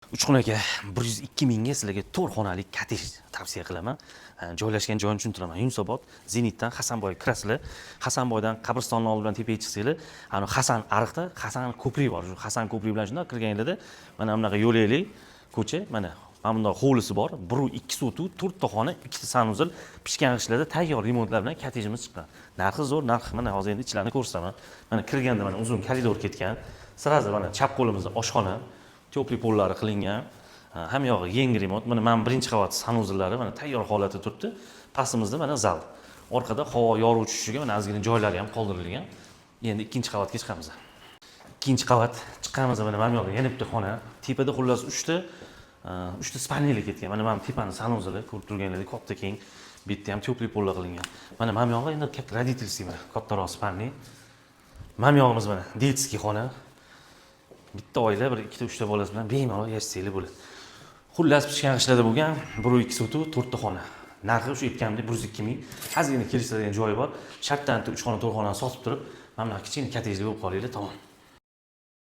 Uchqun aka, 102 mingga sizlarga 4 xonali kottej tavsiya qilaman. Joylashgan joyini tushuntiraman. Yunusobod, Zenitdan Hasanboy kirasizlar. Hasanboydan qabristonni oldi bilan tepaga chiqsanglar, ana Hasan ariqda Hasan ko'prik bor. Shu Hasan ko'prik bilan shunday kirganinglarda mana bunaqa yo'laylik ko'cha, mana bunda hovlisi bor. 1-2 sotuv, 4 ta xona, 2 ta sanuzil pishgan ishlarda tayyor remontlar bilan kottejimiz chiqqan. Narxi zo'r, narx mana hozir endi ichlarni ko'rsataman. Mana kirganda mana uzun koridor ketgan. Sirazi mana chap qo'limizda oshxona. Tepli pollari qilingan. Hamma yog'i yangi remont. Mana men birinchi qavat sanuzillari mana tayyor holatda turibdi. Pastimizda mana zal. Orqada havo yoruvchi tushishiga mana ozgina joylari ham qoldirilgan. Endi ikkinchi qavatga chiqamiz. Ikkinchi qavat chiqqanmiz mana men yog'i yana bitta xona. Tepada xullas 3 ta spalnilik ketgan. Mana men tepani sanuzili ko'rib turganlaringiz katta keng. Bu yerda ham tepli pollar qilingan. Mana men yog'i endi katta родительский mana kattaroq spalni. Men yog'imiz mana детский xona. Bitta oila, bir ikkita, uchta bolasi bilan bemalol yashasanglar bo'ladi. Xullas pishgan ishlarda bo'lgan 1-2 sotuv, 4 ta xona. Narxi o'sha aytganimdek 102 ming. Ozgina kelishadigan joyi bor. Shartdan 3 xona, 4 xonani sotib turib, mana kichkina kottejli bo'lib qolinglar, tamom.